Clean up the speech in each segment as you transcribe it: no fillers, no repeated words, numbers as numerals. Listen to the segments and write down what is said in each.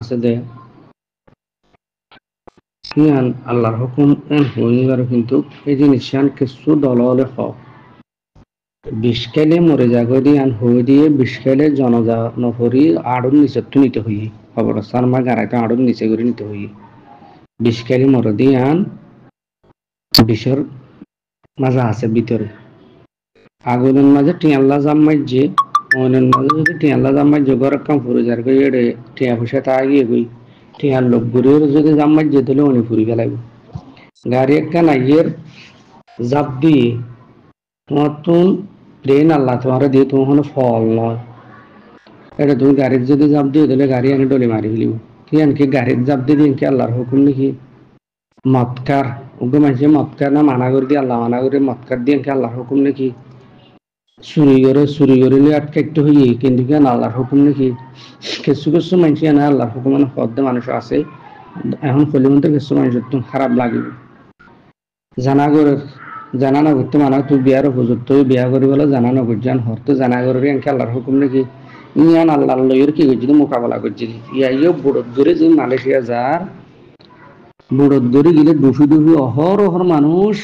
আছে দে ইয়ান আল্লাহর হুকুম হইবার কিন্তু এই জিনিসান কিছু দল হলে হক বিষকেলে মরে জাগরি আন হই দিয়ে বিষকেলে জনজা নফরি আড়ুন নিচে নিতে হই খবর সারমা গারাইতে আড়ুন নিচে করে নিতে হই বিষকেলে মরে দিয়ে আন বিষর মাঝে আছে ভিতরে আগুনের মাঝে টিয়াল্লা জাম্মাই যে অনের মাঝে যদি টিয়াল্লা জাম্মাই যে ঘর কাম ফুরে যার গই এড়ে টিয়া পয়সা তা গিয়ে গই টিয়ার লোক ঘুরে যদি জাম্মাই যে দিলে অনি ফুরি গেলাইব গাড়ি একটা নাইয়ের জাপ দিয়ে নতুন প্লেন আল্লাহ তোমার দিয়ে তোমার কোনো ফল নয় এটা তুমি গাড়ির যদি জাপ দিয়ে দিলে গাড়ি আনি ডলে মারি ফেলিব কি আনকি গাড়ির জাপ দিয়ে দিন কি আল্লাহর হুকুম নাকি মৎকার ওকে মানুষের মৎকার না মানা করে দিয়ে আল্লাহ মানা করে মৎকার দিয়ে কি আল্লাহর হুকুম নাকি চুরি করে নিয়ে আটকাইতে হইয়ে কিন্তু কি আল্লাহর হুকুম নাকি কিছু কিছু মানুষ না আল্লাহর হুকুম মানে পদ্মে মানুষ আছে এখন কলিমন্ত্রের কিছু মানুষের তো খারাপ লাগিব জানা করে জানা না করতে মানা তুই বিয়ার উপযুক্ত বিয়া করি বলে জানা না করছেন হরতো জানা করে এনকে আল্লাহর হুকুম নাকি ইয়ান আল্লাহ লইয়ের কি করছি মোকাবেলা করছি ইয়াইও বুড়ত ধরে যে মালয়েশিয়া যার বুড়ত ধরে গেলে ডুফি ডুফি অহর মানুষ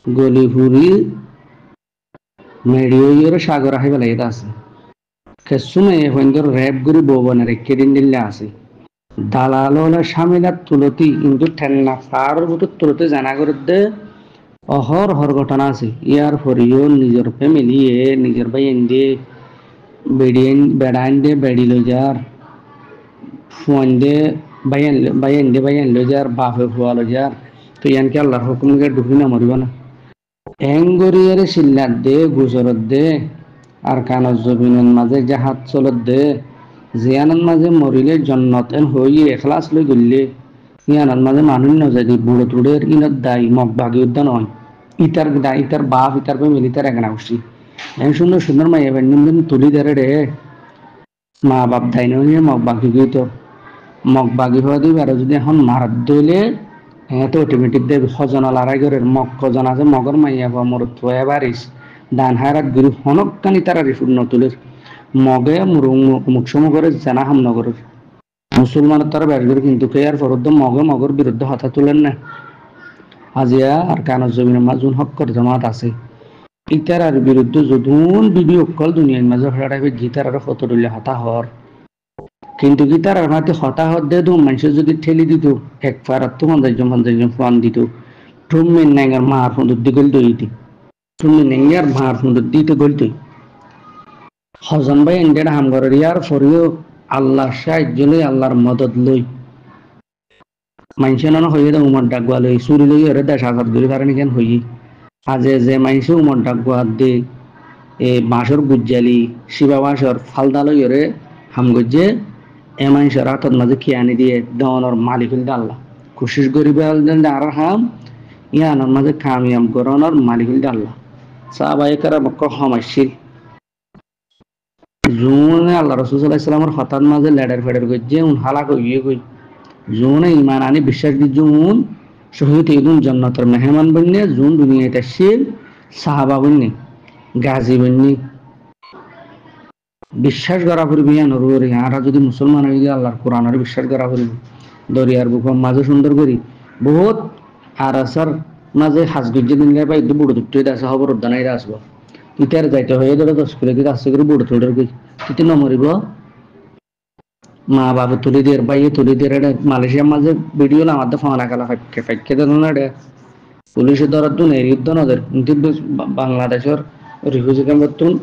গলি ফুরি মেডিওর সাগর আহি বেলা এটা আছে কেসুমে হইন্দর র্যাপ গুরি বৌবনের কেদিন দিল্লে আছে দালাল হলে স্বামীলার তুলতি কিন্তু ঠেন্না ফার বুটো তুলতে জানা করে দে অহর হর ঘটনা আছে ইয়ার ফরিও নিজের ফ্যামিলি নিজের ভাই এনে বেড়াইন দে বেড়ি লই যার ফুয়ান দে বাইন লই যার বাপে ফুয়া লই যার তো ইয়ানকে আল্লাহর হুকুমকে ঢুকি না মরিব না এঙ্গরিয়ারে সিল্লার দে গুজরত দে আর কানজ জবিনের মাঝে জাহাজ চলত দে জিয়ানের মাঝে মরিলে জন্নত এন হইয়ে এখলাস লই গললে ইয়ানের মাঝে মানুষ নজাদি বুড়ো তুড়ের ইনত দায়ী মগ বাগি উদ্যান হয় ইতার বাপ ইতার পে মিলিতার একনা উঠছি এন সুন্দর সুন্দর মাইয়া বেন তুলি দেরে রে মা বাপ দায় নিয়ে মগ বাগি গিয়ে মগ বাগি হওয়া দিবে আর যদি এখন মারাত দইলে হ্যাঁ তো অটোমেটিক দেবে সজনা লড়াই করে মগ কজন আছে মগর মাইয়া বা মোর থয়ে বারিস ডান হারাত গুরু হনক কানি তারা রিফুর নতুলের মগে মুখসম করে জানা হাম নগরের মুসলমানের তারা ব্যাস করে কিন্তু কেয়ার ফরদ্দ মগে মগর বিরুদ্ধে হতা তুলেন না আজিয়া আর কানজ জমিনের মাজুন হক্কর জামাত আছে ইতার বিরুদ্ধে যদুন বিবি অকল দুনিয়ার মাঝে হঠাৎ গীতার আর ফটো তুললে হতা হর কিন্তু গীতার হাতে হতাহত দে দু মানুষ যদি ঠেলি দিত এক ফারাত তো 50 জন ফান দিত টুমিন নেঙ্গার মার ফুন্দুর দি গল দইতি টুমিন নেঙ্গার মার ফুন্দুর দিতে গল দই হজন ভাই এন্ডের হামগর ইয়ার ফরিও আল্লাহ সাহায্য লই আল্লাহর মদত লই মানুষ না হইয়ে উমর ডাকুয়া লই চুরি লই এর 10,000 ধরে কারণ কেন হই আজে যে মানুষ উমর ডাকুয়া দে এ বাঁশর গুজ্জালি শিবা বাঁশর ফালদা লই এরে হামগজ্জে এমাই হাতত মাঝে খিয়ানি দিয়ে দেওয়ানোর মালিক হইল আল্লাহ কোশিস করিবে আর হাম ইয়ানোর মাঝে কামিয়াম করানোর মালিক হইল আল্লাহ সাহাবায়ে মক্ক হমাইছিল জুনে আল্লাহ রাসূল সাল্লাল্লাহু আলাইহি ওয়াসাল্লামের হঠাৎ মাঝে লেডার ফেডার গজ্জে হালাক হইয়ে গই জুনে ইমান আনি বিশ্বাস দি জুন শহীদ ইদুন জান্নাতের মেহমান বন্নে জুন দুনিয়াতে আসছিল সাহাবা বন্নে গাজী বন্নে বিশ্বাস করা করবি নরুরি আর যদি মুসলমান হয়ে গিয়ে আল্লাহর কোরআনের বিশ্বাস করা করবি দরিয়ার বুক মাঝে সুন্দর করি বহুত আর আসার মাঝে হাজগুজ্জে দিন গায়ে পাই বুড়ো দুটো আছে খবর উদ্যানাইরা আসবো ইতার যাইতে হয়ে ধরো 10 কিলো কি আসছে করে বুড়ো তোড়ের গই তুই নমরিব মা বাবা তুলি দিয়ে বাইয়ে তুলি দিয়ে মালয়েশিয়ার মাঝে ভিডিও না আমাদের ফাঁকা খেলা ফাইকে দেন না রে পুলিশের ধরার তো নেই যুদ্ধ নদের কিন্তু বাংলাদেশের রিফিউজি ক্যাম্পের তুন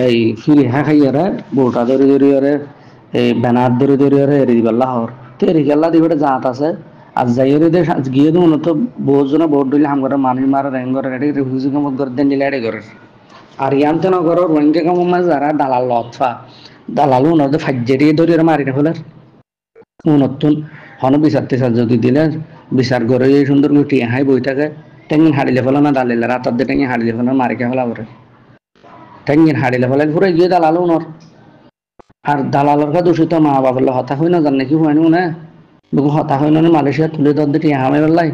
এই ফিরি হা খাইয়ারে বোটা ধরে ধরে এই ব্যানার ধরে এরি দিবার লাহর তো এরি খেলা দিবে জাত আছে আর যাই দে গিয়ে তো মূলত বহুত জনে ভোট দিলে হাম করে মানুষ মারা র্যাং করে রেডি রিফিউজি ক্যাম্প করে দেন দিলে এডে করে আর ইয়ান্তে নগর রোহিঙ্গা ক্যাম্প মাঝে যারা দালাল লতফা দালাল উনদের ফাজ্জেরি ধরে মারি না ফেলার উনতুন হন বিচার টিচার যদি দিলে বিচার করে সুন্দর করে টিয়া হাই বই থাকে টেঙ্গিন হারিলে ফেলো না দালিলে রাতার দিয়ে টেঙ্গিন হারিলে ফেলো মারিকে ফেলা করে টেঙ্গিন হারিলে ফেলে ঘুরে গিয়ে দালাল উনর আর দালালের কা দূষিত মা বাবার হতা হই না জান নাকি হয়নি না বুকু হতা হই না মালয়েশিয়া তুলে দর দিয়ে টিয়া হামে বেলাই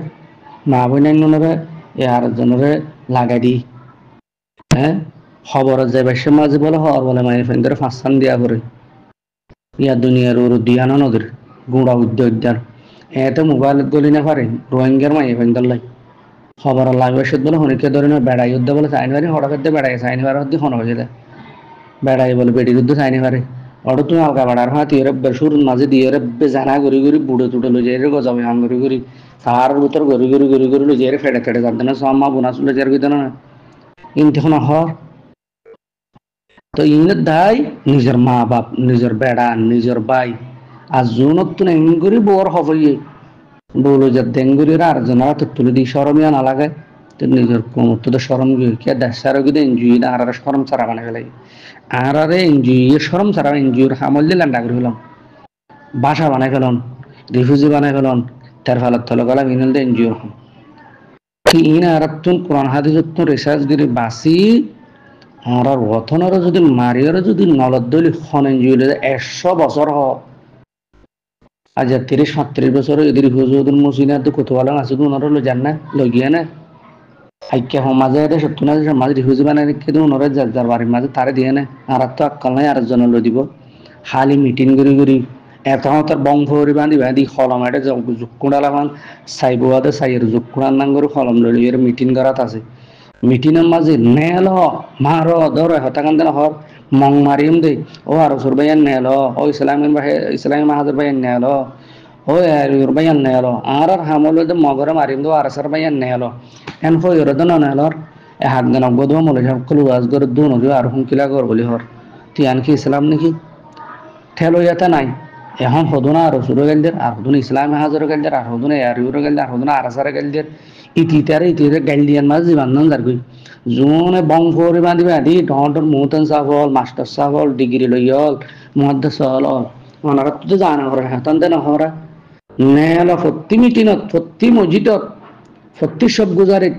মা বই নাই নুনরে এ আর জনরে লাগাই দি হ্যাঁ খবর যে বেশি মাঝে বলে হওয়ার বলে মায়ের ফ্রেন্ডের ফাঁসান দিয়া করে ইয়া দুনিয়ার ওর দিয়ানা নদীর গুঁড়া উদ্যোগ এতে মোবাইল গলি না পারে রোহিঙ্গার মাইয়ে ফেঙ্গাল লাই খবর লাগবে সে বলে হনিকে ধরে না বেড়াই উদ্দে বলে চাইনি পারি হঠাৎ বেড়াই চাইনি পারে হদ্দি হন হয়ে যায় বেড়াই বলে বেড়ির উদ্দে চাইনি পারে অটো তুমি আলগা বেড়ার হাত ইয়ে সুর মাঝে দিয়ে জানা গড়ি গড়ি বুড়ে টুটে লই যায় গজাবে হাম গড়ি গড়ি তার ভিতর গড়ি লই যায় ফেড়ে ফেড়ে জানতে না সাম্মা বোনা চলে যার ভিতরে না ইনতে হন হর তো ইনের দায় নিজের মা বাপ নিজের বেড়া নিজের ভাই আর জুনত তো এঙ্গুরি বর হবইয়ে বলো যে দেঙ্গুরির আর জনারা তো তুলে দিই সরমিয়া না লাগে তো নিজের কোমর তো সরম গিয়ে কে দেশার গিয়ে এনজুই না আর সরম ছাড়া বানাবে লাগে আর আরে এনজুই সরম ছাড়া এনজুইর হামল দিলাম ডাকরি হলাম বাসা বানাই ফেলন রিফিউজি বানাই ফেলন তার ফেলার তলে গলা মিনল দে এনজিওর হম কি ইন আর তুন কোরআন হাদিস তুন রিসার্চ গিরি বাসি আর রথনর যদি মারিয়ার যদি নলদ দলি খন এনজিও 100 বছর হ আজ 30-37 বছর এদের হুজুর মুসিনা তো কোতওয়ালা আছে তো ওনারা জান না লগিয়া না আইকে সমাজে এটা সত্য না সমাজ রিফিউজি বানাই কিন্তু ওনারা যার বাড়ির মাঝে তারে দিয়ে না আর তো আক্কাল নাই আর জন লো দিব খালি মিটিং করি এত তার বংশ বাঁধি কলম এটা জুকুড়ালা মান সাইবুয়াদে সাইয়ের জুকুড়ার নাম করে কলম লইল এর মিটিং করাত আছে মিটিংয়ের মাঝে নেল মার ধর হতাকান দেন হর মং মারিম দে ও আর সুর ভাইয়ান নেল ও ইসলামী মাহাজুর ভাইয়ান নেল ও আর ভাইয়ান নেল আর হামল মগরে মারিম দো আর সার ভাইয়ান নেল এন হইর দন নেলর এ হাত দেন অগদ মলে সকল ওয়াজ করে দু নদী আর হুমকিলা কর বলি হর তুই আনকি ইসলাম নাকি ঠেলো ইয়াতে নাই এখন হদুনা আর রসুর গেলদের আর হদুন ইসলাম হাজার গেলদের আর হদুন এয়ারিউর গেলদের আর হদুন আরাসার গেলদের ইতিতে গেল দিয়ান মাঝ জীবান যারগই জোনে বংশরে বাঁধি বাঁধি ডর মুহতন সাফল মাস্টার সাফল ডিগ্রি লইল মহাদ্দেশ হল ওনারা তো জানা করে হাতান দেন হরা নেল প্রতি মিটিনত প্রতি মসজিদত প্রতি সব গুজারিত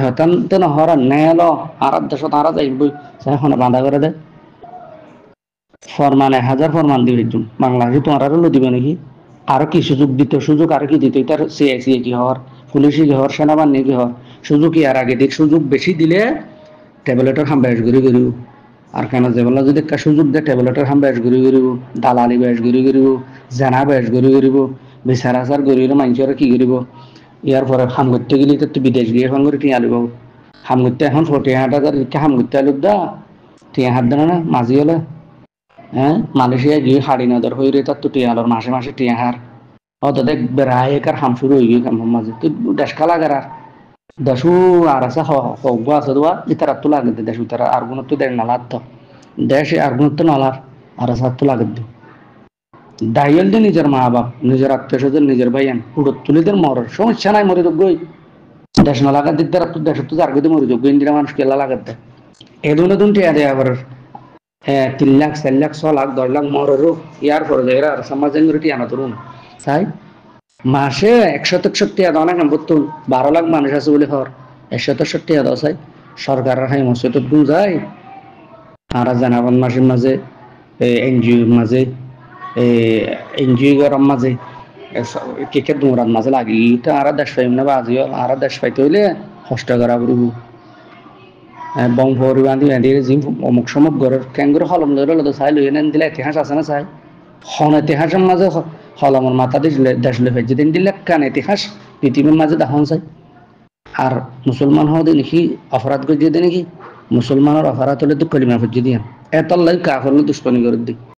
হাতান দেন হরা নেল আর দেশত আরা যাইবই এখন বাঁধা করে দেয় ফরমান 1000 ফরমান দিবে একজন বাংলাদেশে তোমার আরো দিবে নাকি আরো কি সুযোগ দিত সুযোগ আর কি দিত তার সিআইসি কি হওয়ার পুলিশি কি হওয়ার সেনাবাহিনী কি হওয়ার সুযোগ কি আর আগে দেখ সুযোগ বেশি দিলে ট্যাবলেটের হাম ব্যাস ঘুরি ঘুরিব আর কেন যেবেলা যদি একটা সুযোগ দেয় ট্যাবলেটের হাম ব্যাস ঘুরি ঘুরিব দালালি ব্যাস ঘুরি ঘুরিব জেনা ব্যাস ঘুরি ঘুরিব বিচার আচার ঘুরিলে মানুষেরা কি করিব ইয়ার পরে হাম করতে গেলে তো বিদেশ গিয়ে এখন করে টিয়া আলিব হাম করতে এখন 40,000 হাম করতে আলুক দা টিয়া হাত দেনা না মাঝি হলে হ্যাঁ মালয়েশিয়া গিয়ে হাড়ি নদর হয়ে রে তার তো টিয়ালর মাসে মাসে টিয়া হার অত দেখ বেড়ায় কার হাম শুরু হয়ে গিয়ে কাম মাঝে তুই দেশ খালা আর দেশু আর আছে হব আছে দোয়া ইতার তো লাগে দেশ তারা আর গুণ তো দেখ নালার তো দেশে আর গুণ তো নালার আর আছে তো লাগে দি দাইল দে নিজের মা বাপ নিজের আত্মীয় স্বজন নিজের ভাইয়ান উড়ত তুলিদের মরার সমস্যা নাই মরে যোগ্যই দেশ না লাগার দিক দ্বারা তো দেশ তো যার গদি মরে যোগ্য ইন্দিরা মানুষ কেলা লাগার দেয় এদুন টিয়া দেয় আবার 3 লাখ 4 লাখ 6 লাখ 10 লাখ মরেরও ইয়ার পরে যায় আর সমাজের টিয়া না তরুণ তাই মাসে 161 দাও না কিন্তু 12 লাখ মানুষ আছে বলে হর 161 দাও চাই সরকারের হাই মসজিদ তো যায় আর জানাবান মাসের মাঝে এনজিওর মাঝে এনজিও গরম মাঝে কেকে দৌড়ান মাঝে লাগি এটা আর দেশ পাইম না বাজিও আর দেশ পাইতে হইলে কষ্ট করা বুড়ু বং ভরি বাঁধি বাঁধি জি অমুক সমক ঘরের ক্যাঙ্গুর হলম লইলে চাই লই এনে দিলে ইতিহাস আছে না চাই হন ইতিহাসের মাঝে হলমর মাথা দিলে দেশ লই ফেজি দিন দিলে কান ইতিহাস পৃথিবীর মাঝে দেখান চাই আর মুসলমান হওয়া দিয়ে নাকি অপরাধ করে দিয়ে নাকি মুসলমানের অপরাধ হলে তো কলিমা ফজি দিয়ে এত লাই কাফর দুষ্কর্মী করে দিই